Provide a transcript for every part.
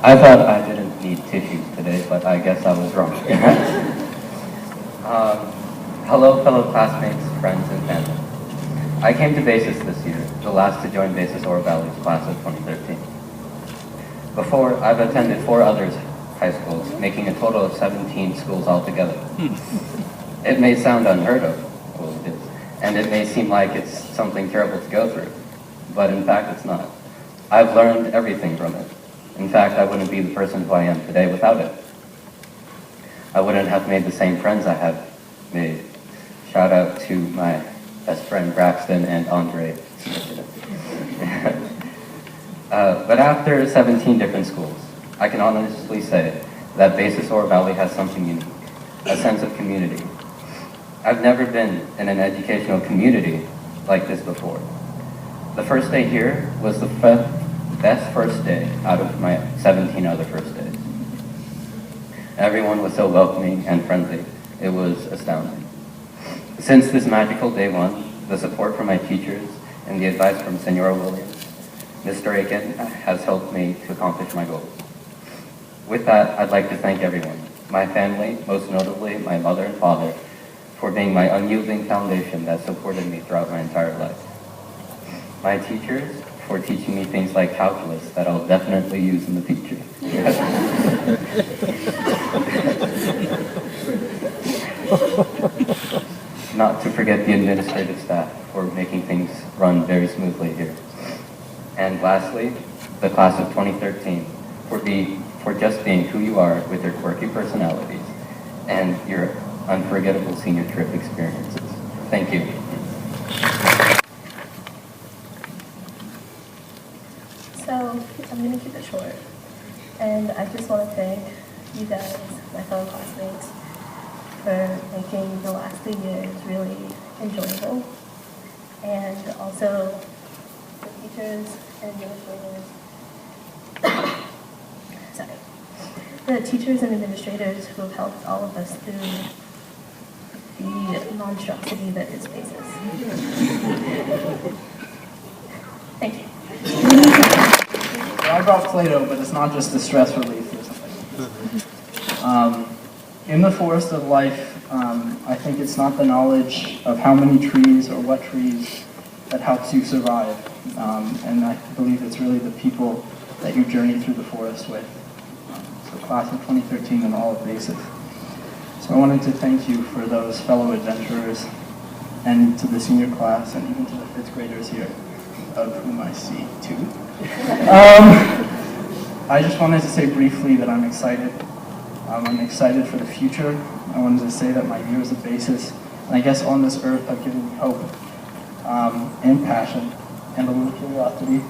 I thought I didn't need tissues today, but I guess I was wrong. Hello, fellow classmates, friends, and family. I came to BASIS this year, the last to join BASIS Oro Valley's class of 2013. Before, I've attended 4 other high schools, making a total of 17 schools altogether. It may sound unheard of, well it is, and it may seem like it's something terrible to go through, but in fact it's not. I've learned everything from it. In fact, I wouldn't be the person who I am today without it. I wouldn't have made the same friends I have made. Shout out to my best friend Braxton and Andre. But after 17 different schools, I can honestly say that BASIS Oro Valley has something unique, a sense of community. I've never been in an educational community like this before. The first day here was the best first day out of my 17 other first days. Everyone was so welcoming and friendly. It was astounding. Since this magical day 1, the support from my teachers and the advice from Senora Williams, Mr. Aiken has helped me to accomplish my goals. With that, I'd like to thank everyone, my family, most notably my mother and father, for being my unyielding foundation that supported me throughout my entire life. My teachers, for teaching me things like calculus that I'll definitely use in the future. Not to forget the administrative staff for making things run very smoothly here. And lastly, the class of 2013 for just being who you are with your quirky personalities and your unforgettable senior trip experiences. Thank you. So I'm going to keep it short, and I just want to thank you guys, my fellow classmates, for making the last 3 years really enjoyable, and also the teachers and administrators, sorry, the teachers and administrators who have helped all of us through the monstrosity that is BASIS. Thank you. I brought Play-Doh, but it's not just the stress relief or something. In the forest of life, I think it's not the knowledge of how many trees or what trees that helps you survive. And I believe it's really the people that you journey through the forest with. So class of 2013 and all of BASIS. So I wanted to thank you for those fellow adventurers and to the senior class and even to the 5th graders here, of whom I see 2. I just wanted to say briefly that I'm excited. I'm excited for the future. I wanted to say that my years of BASIS, and I guess on this earth, have given me hope and passion and a little curiosity.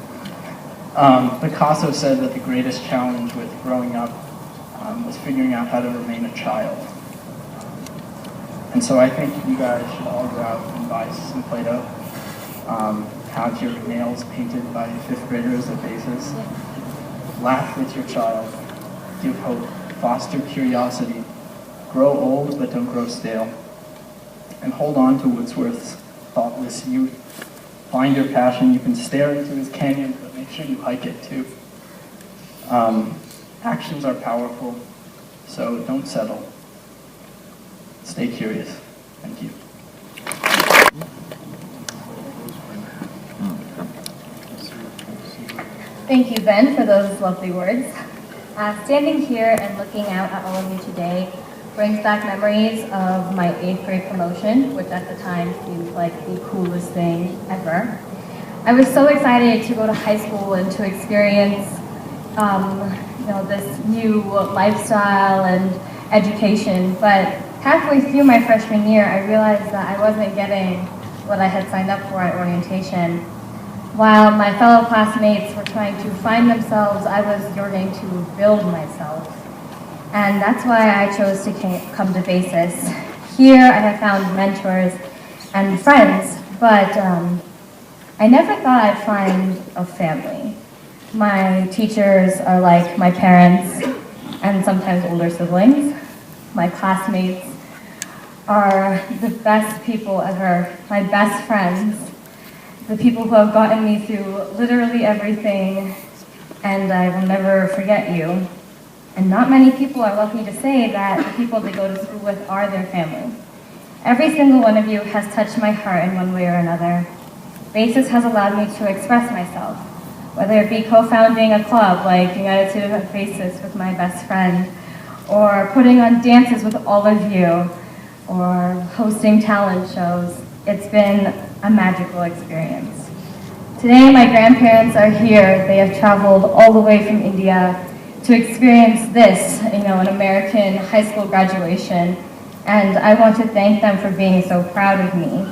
Picasso said that the greatest challenge with growing up was figuring out how to remain a child. And so I think you guys should all go out and buy some Play-Doh. Have your nails painted by 5th graders at BASIS. Laugh with your child. Give hope. Foster curiosity. Grow old, but don't grow stale. And hold on to Wordsworth's thoughtless youth. Find your passion. You can stare into his canyon, but make sure you hike it too. Actions are powerful, so don't settle. Stay curious. Thank you. Thank you, Ben, for those lovely words. Standing here and looking out at all of you today brings back memories of my 8th grade promotion, which at the time seemed like the coolest thing ever. I was so excited to go to high school and to experience this new lifestyle and education, but halfway through my freshman year, I realized that I wasn't getting what I had signed up for at orientation. While my fellow classmates were trying to find themselves, I was yearning to build myself. And that's why I chose to come to BASIS. Here I have found mentors and friends, but I never thought I'd find a family. My teachers are like my parents and sometimes older siblings. My classmates are the best people ever, my best friends, the people who have gotten me through literally everything and I will never forget you. And not many people are lucky to say that the people they go to school with are their family. Every single one of you has touched my heart in one way or another. BASIS has allowed me to express myself, whether it be co-founding a club like United Student of BASIS with my best friend, or putting on dances with all of you, or hosting talent shows. It's been a magical experience. Today, my grandparents are here. They have traveled all the way from India to experience this, an American high school graduation. And I want to thank them for being so proud of me.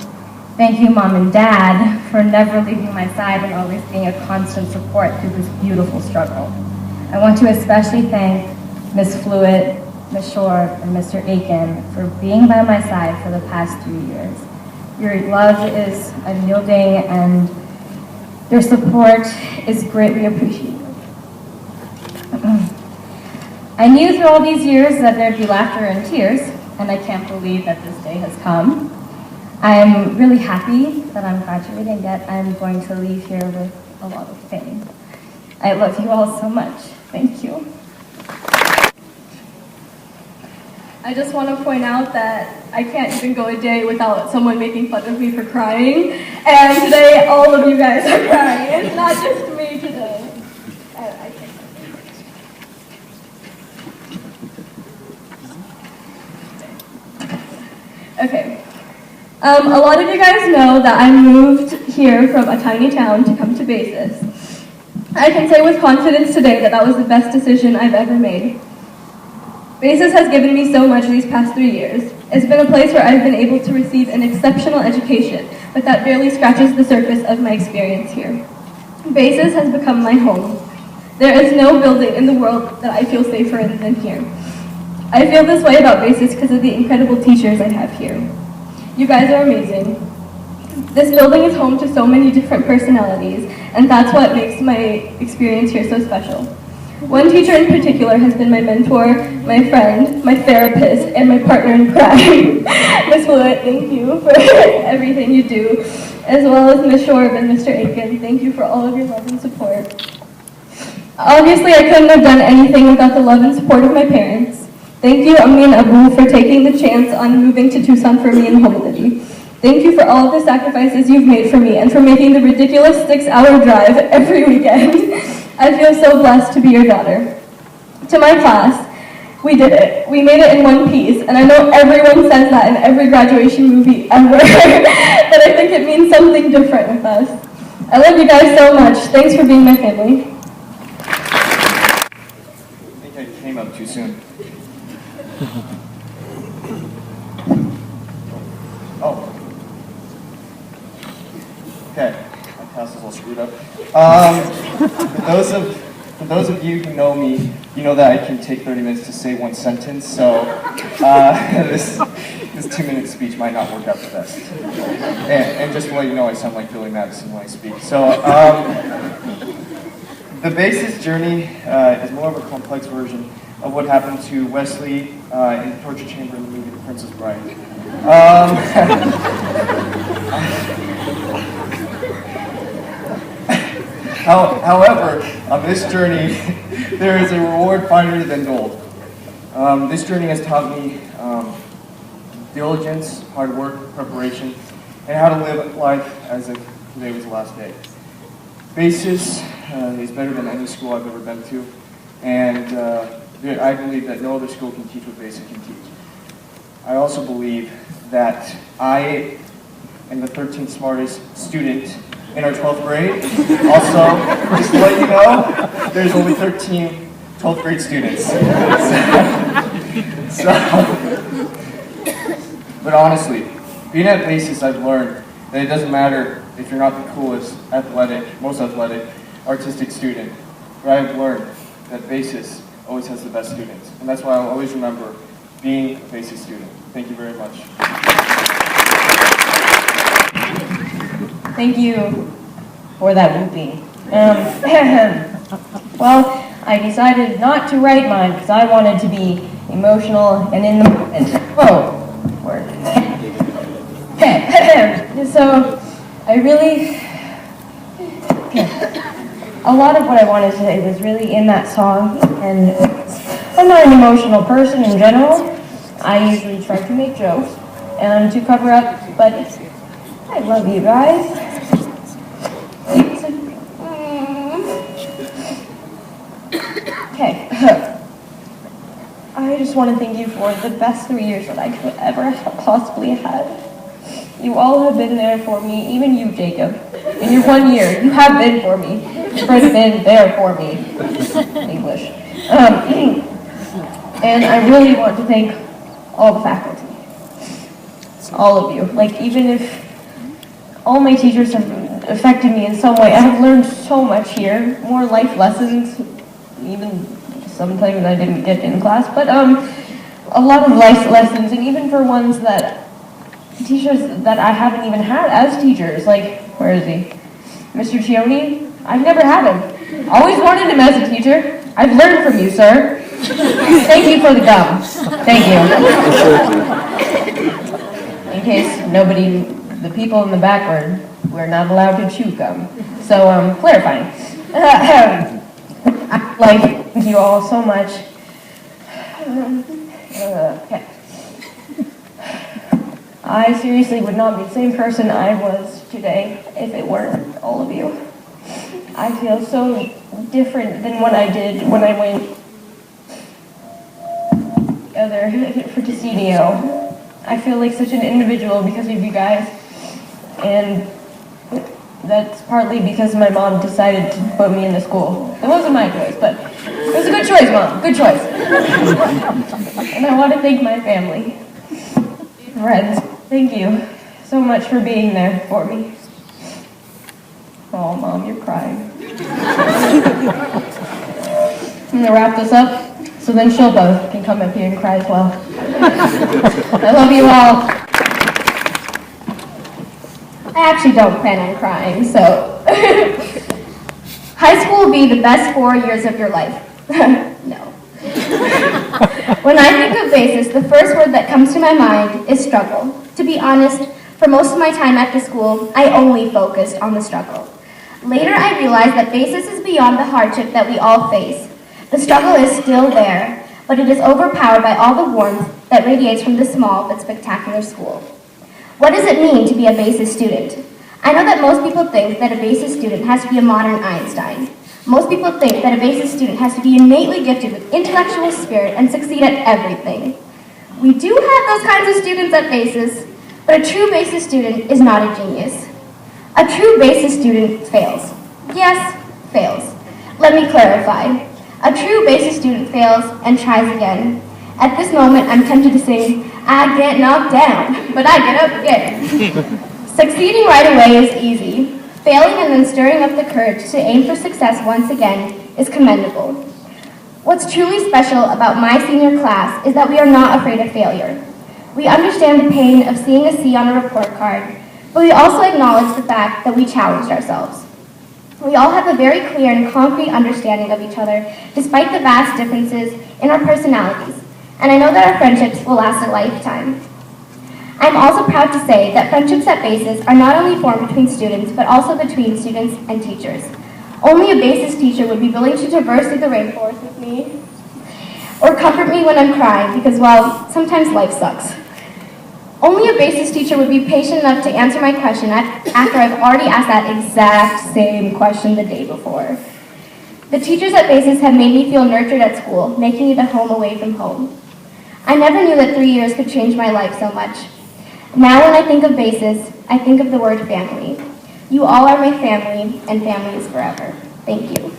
Thank you, Mom and Dad, for never leaving my side and always being a constant support through this beautiful struggle. I want to especially thank Ms. Fluitt, Ms. Shore, and Mr. Aiken for being by my side for the past 3 years. Your love is unyielding and your support is greatly appreciated. I knew through all these years that there'd be laughter and tears, and I can't believe that this day has come. I'm really happy that I'm graduating, yet I'm going to leave here with a lot of pain. I love you all so much. Thank you. I just want to point out that I can't even go a day without someone making fun of me for crying. And today, all of you guys are crying. It's not just me today. I can't. Okay. A lot of you guys know that I moved here from a tiny town to come to BASIS. I can say with confidence today that that was the best decision I've ever made. BASIS has given me so much these past 3 years. It's been a place where I've been able to receive an exceptional education, but that barely scratches the surface of my experience here. BASIS has become my home. There is no building in the world that I feel safer in than here. I feel this way about BASIS because of the incredible teachers I have here. You guys are amazing. This building is home to so many different personalities, and that's what makes my experience here so special. One teacher in particular has been my mentor, my friend, my therapist, and my partner in crime. Ms. Fluitt, thank you for everything you do, as well as Ms. Shorb and Mr. Aiken. Thank you for all of your love and support. Obviously, I couldn't have done anything without the love and support of my parents. Thank you, Ammi and Abu, for taking the chance on moving to Tucson for me and Homality. Thank you for all of the sacrifices you've made for me and for making the ridiculous 6-hour drive every weekend. I feel so blessed to be your daughter. To my class, we did it. We made it in one piece, and I know everyone says that in every graduation movie ever, but I think it means something different with us. I love you guys so much. Thanks for being my family. I think I came up too soon. Oh. Okay, my pass is all screwed up. For those of you who know me, you know that I can take 30 minutes to say one sentence, so this 2-minute speech might not work out the best. And just to let you know, I sound like Billy Madison when I speak. So, the BASIS journey is more of a complex version of what happened to Wesley in the torture chamber in the movie The Princess Bride. However, on this journey, there is a reward finer than gold. This journey has taught me diligence, hard work, preparation, and how to live life as if today was the last day. BASIS is better than any school I've ever been to, and I believe that no other school can teach what BASIS can teach. I also believe that I am the 13th smartest student in our 12th grade. Also, just to let you know, there's only 13 12th grade students. But honestly, being at BASIS, I've learned that it doesn't matter if you're not the coolest, most athletic, artistic student. But I've learned that BASIS always has the best students. And that's why I'll always remember being a BASIS student. Thank you very much. Thank you for that whooping. Well, I decided not to write mine because I wanted to be emotional and in the moment. Whoa. Word. Okay. So, I really... a lot of what I wanted to say was really in that song, and I'm not an emotional person in general. I usually try to make jokes and to cover up, but I love you guys. Okay. I just want to thank you for the best 3 years that I could ever possibly have. You all have been there for me, even you, Jacob. In your 1 year, you have been for me. You've been there for me. English. And I really want to thank all the faculty. All of you. Like, even if all my teachers have affected me in some way, I have learned so much here. More life lessons, even sometimes I didn't get in class, but a lot of life lessons, and even for ones that teachers that I haven't even had as teachers, like, where is he? Mr. Chioni? I've never had him. Always wanted him as a teacher. I've learned from you, sir. Thank you for the gum. Thank you. In case nobody, the people in the back were not allowed to chew gum. So, clarifying. Thank you all so much. Okay. I seriously would not be the same person I was today if it weren't all of you. I feel so different than what I did when I went for Decenio. I feel like such an individual because of you guys, and that's partly because my mom decided to put me in the school. It wasn't my choice, but it was a good choice, Mom. Good choice. And I want to thank my family, friends. Thank you so much for being there for me. Oh, Mom, you're crying. I'm going to wrap this up, so then Shilpa can come up here and cry as well. I love you all. I actually don't plan on crying, so. High school will be the best 4 years of your life. No. When I think of BASIS, the first word that comes to my mind is struggle. To be honest, for most of my time at the school, I only focused on the struggle. Later, I realized that BASIS is beyond the hardship that we all face. The struggle is still there, but it is overpowered by all the warmth that radiates from this small but spectacular school. What does it mean to be a BASIS student? I know that most people think that a BASIS student has to be a modern Einstein. Most people think that a BASIS student has to be innately gifted with intellectual spirit and succeed at everything. We do have those kinds of students at BASIS, but a true BASIS student is not a genius. A true BASIS student fails. Yes, fails. Let me clarify. A true BASIS student fails and tries again. At this moment, I'm tempted to sing, I get knocked down, but I get up again. Succeeding right away is easy. Failing and then stirring up the courage to aim for success once again is commendable. What's truly special about my senior class is that we are not afraid of failure. We understand the pain of seeing a C on a report card, but we also acknowledge the fact that we challenged ourselves. We all have a very clear and concrete understanding of each other, despite the vast differences in our personalities, and I know that our friendships will last a lifetime. I'm also proud to say that friendships at BASIS are not only formed between students, but also between students and teachers. Only a BASIS teacher would be willing to traverse through the rainforest with me, or comfort me when I'm crying, because, well, sometimes life sucks. Only a BASIS teacher would be patient enough to answer my question after I've already asked that exact same question the day before. The teachers at BASIS have made me feel nurtured at school, making it a home away from home. I never knew that 3 years could change my life so much. Now when I think of BASIS, I think of the word family. You all are my family, and family is forever. Thank you.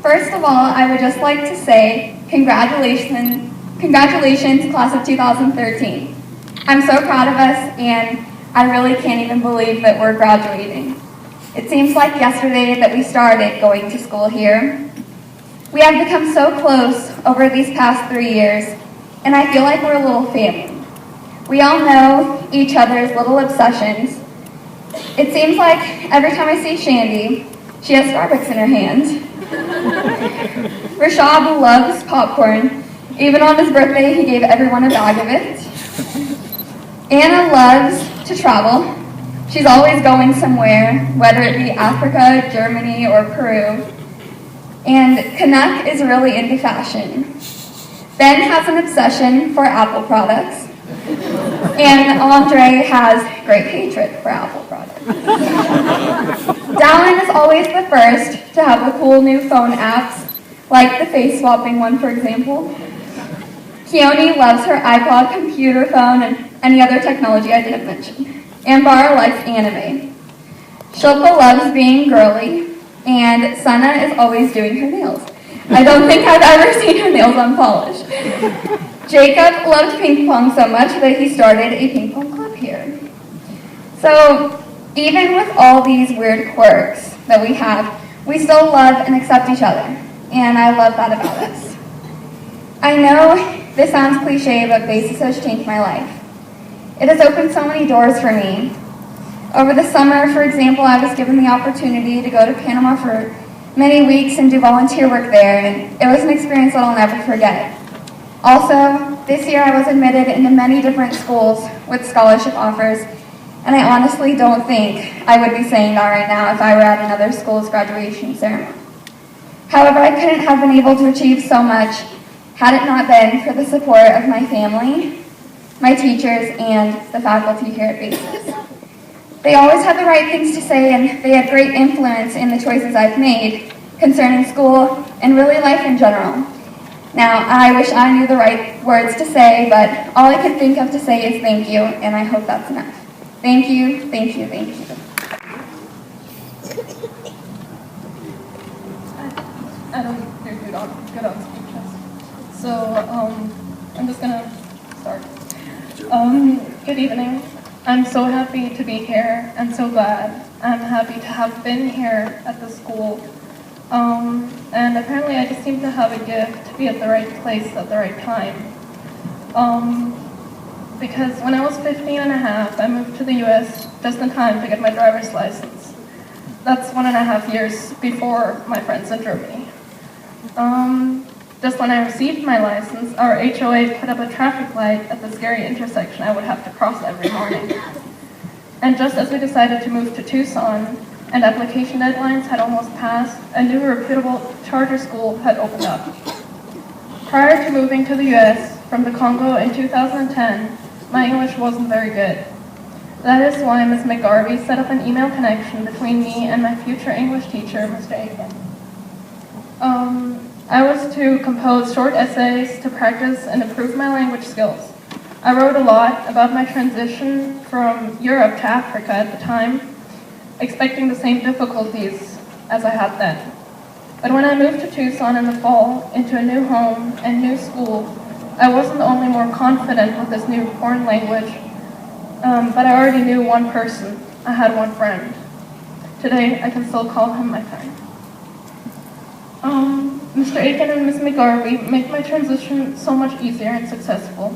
First of all, I would just like to say congratulations, class of 2013. I'm so proud of us, and I really can't even believe that we're graduating. It seems like yesterday that we started going to school here. We have become so close over these past 3 years, and I feel like we're a little family. We all know each other's little obsessions. It seems like every time I see Shandy, she has Starbucks in her hand. Rashad loves popcorn. Even on his birthday, he gave everyone a bag of it. Anna loves to travel. She's always going somewhere, whether it be Africa, Germany, or Peru. And Canuck is really into fashion. Ben has an obsession for Apple products. And Andre has great hatred for Apple products. Dallin is always the first to have the cool new phone apps, like the face swapping one, for example. Keone loves her iPod, computer phone, and any other technology I didn't mention. Ambar likes anime. Shilpa loves being girly, and Sana is always doing her nails. I don't think I've ever seen her nails unpolished. Jacob loved ping pong so much that he started a ping pong club here. So even with all these weird quirks that we have, we still love and accept each other, and I love that about us. I know this sounds cliche, but BASIS has changed my life. It has opened so many doors for me. Over the summer, for example, I was given the opportunity to go to Panama for many weeks and do volunteer work there, and it was an experience that I'll never forget. Also, this year I was admitted into many different schools with scholarship offers, and I honestly don't think I would be saying that right now if I were at another school's graduation ceremony. However, I couldn't have been able to achieve so much had it not been for the support of my family, my teachers, and the faculty here at BASIS. They always had the right things to say, and they had great influence in the choices I've made concerning school and really life in general. Now, I wish I knew the right words to say, but all I could think of to say is thank you, and I hope that's enough. Thank you, thank you, thank you. I don't do good on speeches. So, I'm just gonna start. Good evening. I'm so happy to be here and so glad. I'm happy to have been here at the school. And apparently I just seem to have a gift to be at the right place at the right time. Because when I was 15 and a half, I moved to the US just in time to get my driver's license. That's 1.5 years before my friends in Germany. Just when I received my license, our HOA put up a traffic light at the scary intersection I would have to cross every morning. And just as we decided to move to Tucson, and application deadlines had almost passed, a new reputable charter school had opened up. Prior to moving to the US from the Congo in 2010, my English wasn't very good. That is why Ms. McGarvey set up an email connection between me and my future English teacher, Mr. Aiken. I was to compose short essays to practice and improve my language skills. I wrote a lot about my transition from Europe to Africa at the time, expecting the same difficulties as I had then. But when I moved to Tucson in the fall, into a new home and new school, I wasn't only more confident with this new foreign language, but I already knew one person. I had one friend. Today, I can still call him my friend. Mr. Aiken and Ms. McGarvey made my transition so much easier and successful.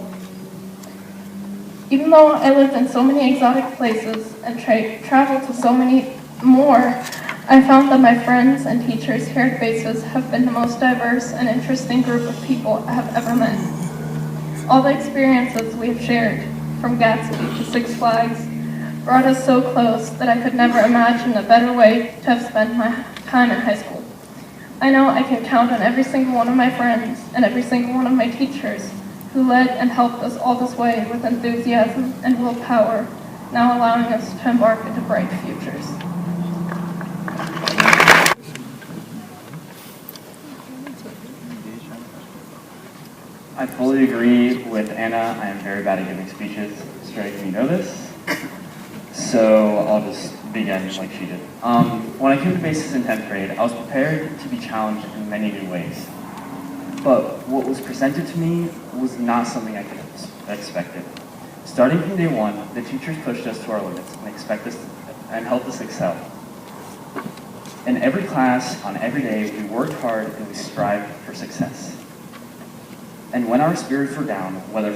Even though I lived in so many exotic places and traveled to so many more, I found that my friends and teachers here at BASIS have been the most diverse and interesting group of people I have ever met. All the experiences we have shared, from Gatsby to Six Flags, brought us so close that I could never imagine a better way to have spent my time in high school. I know I can count on every single one of my friends and every single one of my teachers who led and helped us all this way with enthusiasm and willpower, now allowing us to embark into bright futures. I fully agree with Anna. I am very bad at giving speeches. Straight, you know this. So I'll just begin like she did. When I came to BASIS in 10th grade, I was prepared to be challenged in many new ways. But what was presented to me was not something I could have expected. Starting from day one, the teachers pushed us to our limits and helped us excel. In every class, on every day, we worked hard and we strived for success. And when our spirits were down, whether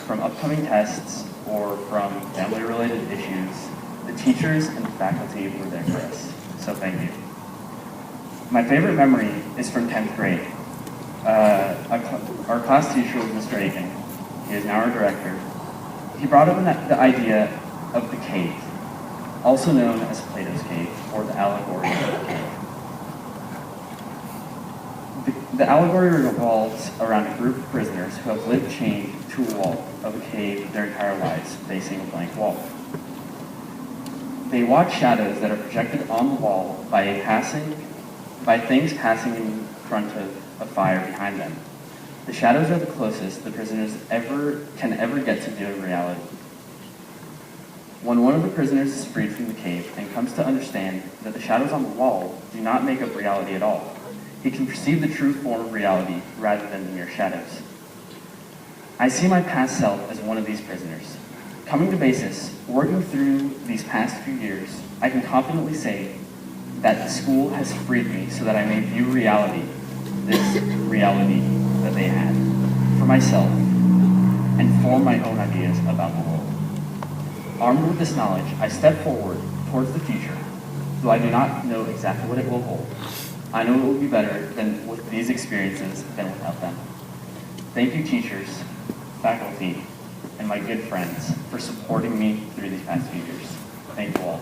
from upcoming tests or from family-related issues, the teachers and the faculty were there for us. So thank you. My favorite memory is from 10th grade. Our class teacher was Mr. Aiken. He is now our director. He brought up the idea of the cave, also known as Plato's Cave, or the allegory of the cave. The allegory revolves around a group of prisoners who have lived chained to a wall of a cave their entire lives, facing a blank wall. They watch shadows that are projected on the wall by things passing in front of a fire behind them. The shadows are the closest the prisoners can ever get to the reality. When one of the prisoners is freed from the cave and comes to understand that the shadows on the wall do not make up reality at all, he can perceive the true form of reality rather than the mere shadows. I see my past self as one of these prisoners. Coming to BASIS, working through these past few years, I can confidently say that the school has freed me so that I may view reality, this reality that they had, for myself, and form my own ideas about the world. Armed with this knowledge, I step forward towards the future, though I do not know exactly what it will hold. I know it will be better than with these experiences than without them. Thank you, teachers, faculty, and my good friends for supporting me through these past few years. Thank you all.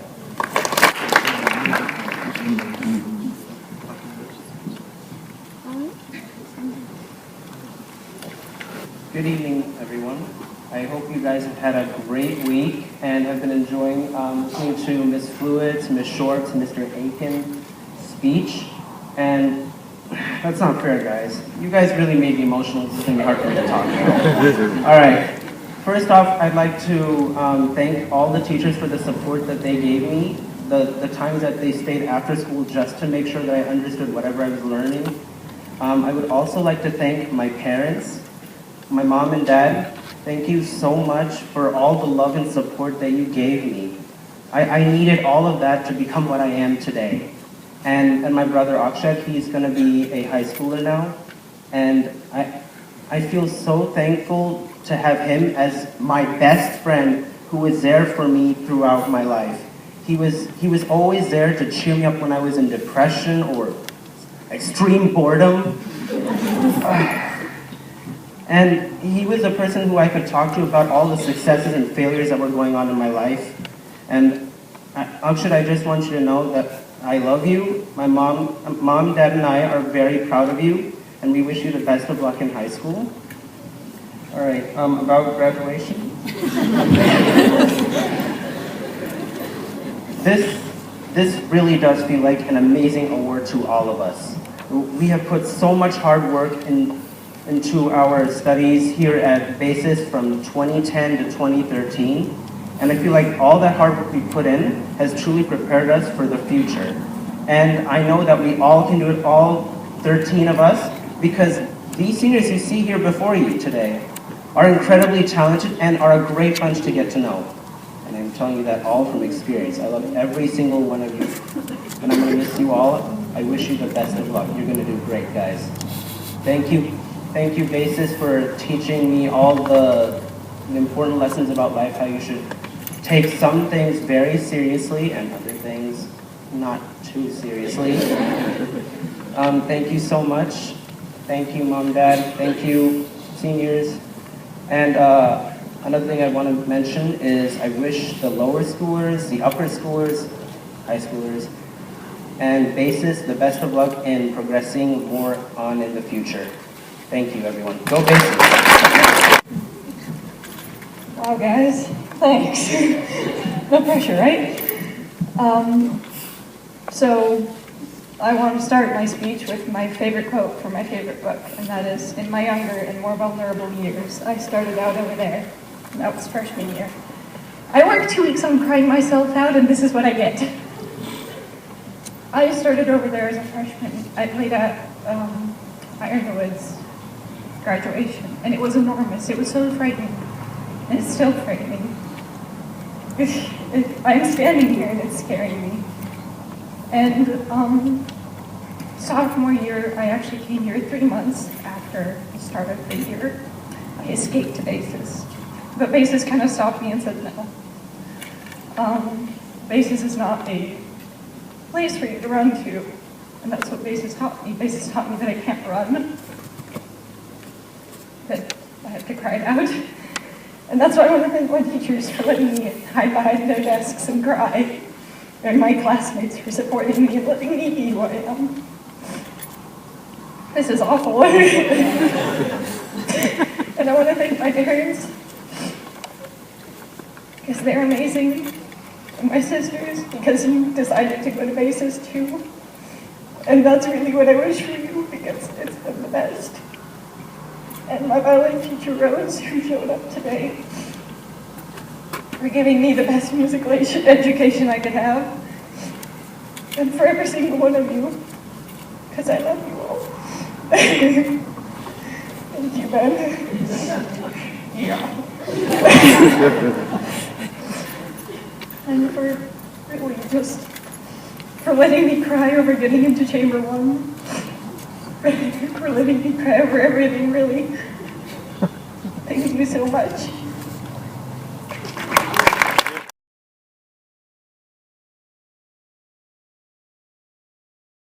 Good evening, everyone. I hope you guys have had a great week and have been enjoying listening to Ms. Fluid's, Ms. Short's, Mr. Aiken's speech. And that's not fair, guys. You guys really made me emotional. This is going to be hard for me to talk about. All right. First off, I'd like to thank all the teachers for the support that they gave me, the times that they stayed after school just to make sure that I understood whatever I was learning. I would also like to thank my parents, my mom and dad. Thank you so much for all the love and support that you gave me. I needed all of that to become what I am today. And my brother Akshat, he's going to be a high schooler now. And I feel so thankful to have him as my best friend who was there for me throughout my life. He was always there to cheer me up when I was in depression or extreme boredom. And he was a person who I could talk to about all the successes and failures that were going on in my life. And Akshat, I just want you to know that I love you. My mom, dad, and I are very proud of you, and we wish you the best of luck in high school. All right, about graduation. This really does feel like an amazing award to all of us. We have put so much hard work into our studies here at BASIS from 2010 to 2013. And I feel like all that hard work we put in has truly prepared us for the future. And I know that we all can do it, all 13 of us, because these seniors you see here before you today are incredibly talented and are a great bunch to get to know. And I'm telling you that all from experience. I love every single one of you. And I'm going to miss you all. I wish you the best of luck. You're going to do great, guys. Thank you, BASIS, for teaching me all the important lessons about life, how you should take some things very seriously and other things not too seriously. Thank you so much. Thank you, Mom, Dad. Thank you, seniors. And another thing I want to mention is I wish the lower schoolers, the upper schoolers, high schoolers, and BASIS the best of luck in progressing more on in the future. Thank you, everyone. Go BASIS! Wow, guys. Thanks. No pressure, right? So I want to start my speech with my favorite quote from my favorite book, and that is, in my younger and more vulnerable years, I started out over there, and that was freshman year. I worked 2 weeks on crying myself out, and this is what I get. I started over there as a freshman. I played at Ironwood's graduation, and it was enormous. It was so frightening, and it's still frightening. I'm standing here, and it's scaring me. And sophomore year, I actually came here 3 months after after the start of the year, I escaped to BASIS. But BASIS kind of stopped me and said no. BASIS is not a place for you to run to, and that's what BASIS taught me. BASIS taught me that I can't run, that I have to cry it out. And that's why I want to thank my teachers for letting me hide behind their desks and cry, and my classmates for supporting me and letting me be who I am. This is awful. And I want to thank my parents, because they're amazing, and my sisters, because you decided to go to BASIS too. And that's really what I wish for you, because it's been the best. And my violin teacher, Rose, who showed up today, for giving me the best musical education I could have. And for every single one of you, because I love you all. Thank you, Ben. Yeah. And for really just, for letting me cry over getting into Chamber 1. For letting me cry over everything, really. Thank you so much.